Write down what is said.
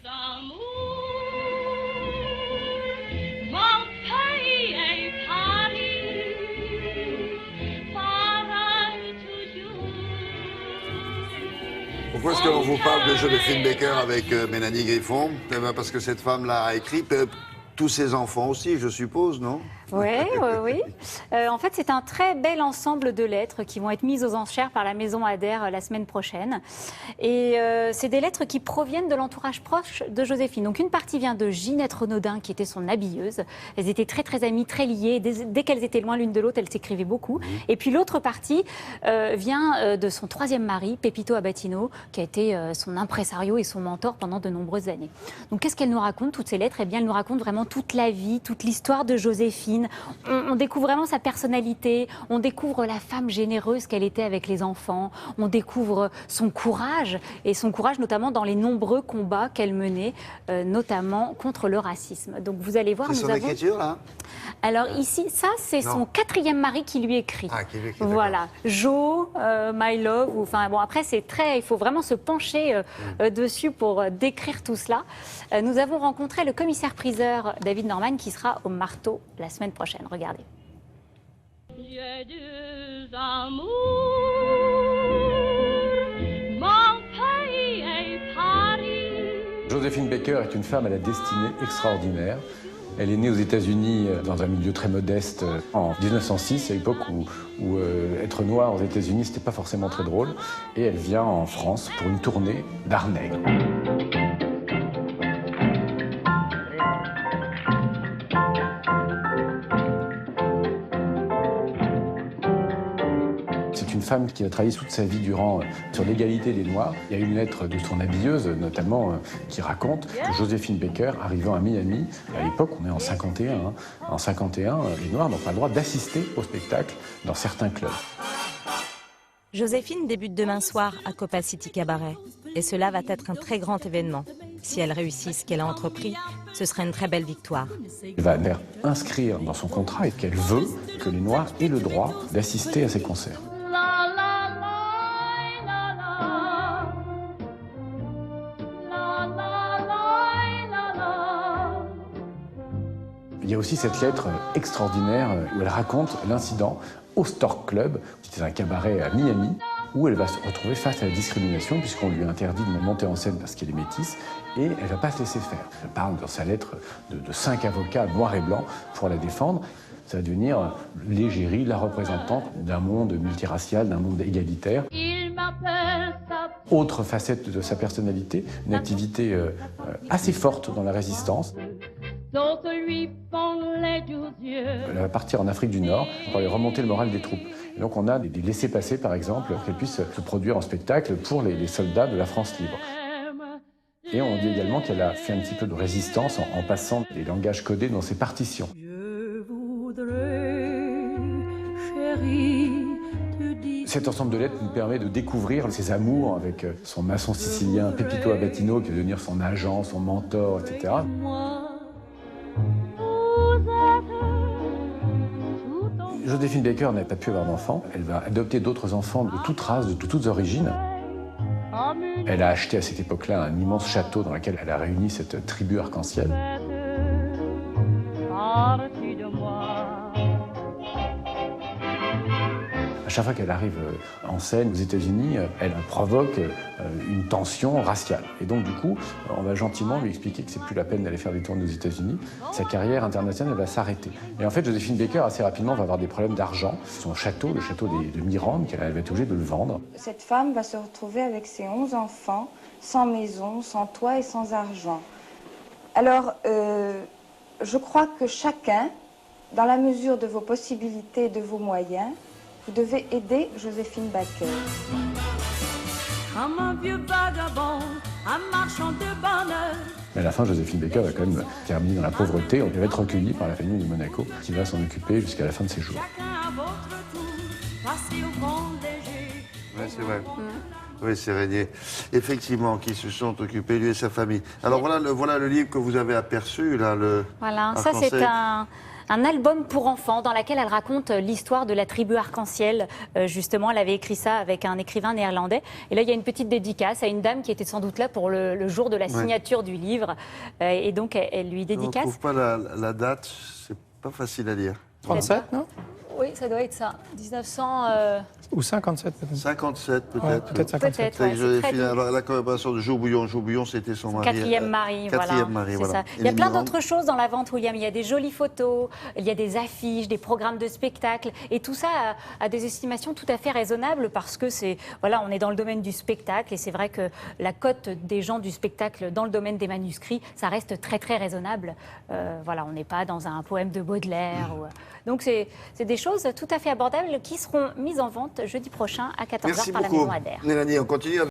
amours, mon pays est Paris, pareil toujours. Pourquoi est-ce qu'on vous parle de Joséphine Baker avec Mélanie Griffon? Eh ben parce que cette femme-là a écrit tous ses enfants aussi, je suppose, non? Oui, oui, oui. En fait, c'est un très bel ensemble de lettres qui vont être mises aux enchères par la Maison Adair la semaine prochaine. Et c'est des lettres qui proviennent de l'entourage proche de Joséphine. Donc une partie vient de Ginette Renaudin, qui était son habilleuse. Elles étaient très, très amies, très liées. Dès qu'elles étaient loin l'une de l'autre, elles s'écrivaient beaucoup. Et puis l'autre partie vient de son troisième mari, Pepito Abatino, qui a été son impresario et son mentor pendant de nombreuses années. Donc qu'est-ce qu'elles nous racontent, toutes ces lettres? Eh bien, elles nous racontent vraiment toute la vie, toute l'histoire de Joséphine. On découvre vraiment sa personnalité, on découvre la femme généreuse qu'elle était avec les enfants, on découvre son courage, et son courage notamment dans les nombreux combats qu'elle menait, notamment contre le racisme. Donc vous allez voir, C'est son écriture, là? Alors ici, ça c'est son quatrième mari qui lui écrit. Ah, qui lui écrit, voilà, Jo, My Love, enfin bon après c'est très, il faut vraiment se pencher dessus pour décrire tout cela. Nous avons rencontré le commissaire-priseur David Norman qui sera au marteau la semaine prochaine. Regardez. J'ai deux amours, mon pays est Paris. Joséphine Baker est une femme à la destinée extraordinaire. Elle est née aux États-Unis dans un milieu très modeste en 1906, à l'époque où être noir aux États-Unis, c'était pas forcément très drôle. Et elle vient en France pour une tournée d'art nègre. C'est une femme qui a travaillé toute sa vie sur l'égalité des Noirs. Il y a une lettre de son habilleuse, notamment, qui raconte que Joséphine Baker, arrivant à Miami, à l'époque, on est en 51, en 51, les Noirs n'ont pas le droit d'assister au spectacle dans certains clubs. Joséphine débute demain soir à Copa City Cabaret. Et cela va être un très grand événement. Si elle réussit ce qu'elle a entrepris, ce serait une très belle victoire. Elle va faire inscrire dans son contrat qu'elle veut que les Noirs aient le droit d'assister à ses concerts. Il y a aussi cette lettre extraordinaire où elle raconte l'incident au Stork Club, qui est un cabaret à Miami, où elle va se retrouver face à la discrimination puisqu'on lui interdit de monter en scène parce qu'elle est métisse et elle ne va pas se laisser faire. Elle parle dans sa lettre de 5 avocats noirs et blancs pour la défendre. Ça va devenir l'égérie, la représentante d'un monde multiracial, d'un monde égalitaire. Autre facette de sa personnalité, une activité assez forte dans la résistance. Elle va partir en Afrique du Nord pour aller remonter le moral des troupes. Et donc on a des laissez-passer, par exemple, pour qu'elle puisse se produire en spectacle pour les soldats de la France libre. Et on dit également qu'elle a fait un petit peu de résistance en passant les langages codés dans ses partitions. Cet ensemble de lettres nous permet de découvrir ses amours avec son maçon sicilien Pepito Abatino, qui va devenir son agent, son mentor, etc. Joséphine Baker n'a pas pu avoir d'enfants. Elle va adopter d'autres enfants de toutes races, de toutes origines. Elle a acheté à cette époque-là un immense château dans lequel elle a réuni cette tribu arc-en-ciel. À chaque fois qu'elle arrive en scène aux États-Unis, elle provoque une tension raciale. Et donc, du coup, on va gentiment lui expliquer que c'est plus la peine d'aller faire des tournées aux États-Unis. Sa carrière internationale va s'arrêter. Et en fait, Joséphine Baker, assez rapidement, va avoir des problèmes d'argent. Son château, le château de Mirande, elle va être obligée de le vendre. Cette femme va se retrouver avec ses 11 enfants, sans maison, sans toit et sans argent. Alors, je crois que chacun, dans la mesure de vos possibilités et de vos moyens, vous devez aider Joséphine Baker. Comme un vieux vagabond, un marchand de bonheur. Mais à la fin, Joséphine Baker va quand même terminer dans la pauvreté. Elle va être recueillie par la famille de Monaco, qui va s'en occuper jusqu'à la fin de ses jours. Oui, c'est vrai. Oui, c'est Régnier. Effectivement, qui se sont occupés, lui et sa famille. Alors voilà le livre que vous avez aperçu, là. Voilà, ça c'est un album pour enfants dans lequel elle raconte l'histoire de la tribu arc-en-ciel. Justement, elle avait écrit ça avec un écrivain néerlandais. Et là, il y a une petite dédicace à une dame qui était sans doute là pour le jour de la signature du livre. Et donc, elle lui dédicace. On ne trouve pas la date, c'est pas facile à lire. 37, non? Oui, ça doit être ça. 1900... Ou 57 peut-être. 57 peut-être. Ouais, peut-être 57. Peut-être, Avec ouais, c'est Joséphine, très doux. la collaboration de Jo Bouillon. Jo Bouillon, c'était son mari. Quatrième mari, Quatrième voilà. mari, C'est voilà. ça. Il y a plein d'autres choses dans la vente, William. Il y a des jolies photos, il y a des affiches, des programmes de spectacle. Et tout ça a des estimations tout à fait raisonnables parce que on est dans le domaine du spectacle. Et c'est vrai que la cote des gens du spectacle dans le domaine des manuscrits, ça reste très, très raisonnable. On n'est pas dans un poème de Baudelaire. Donc, c'est des choses tout à fait abordables qui seront mises en vente jeudi prochain à 14h Merci par la beaucoup, Maison Adair. Mélanie. On continue.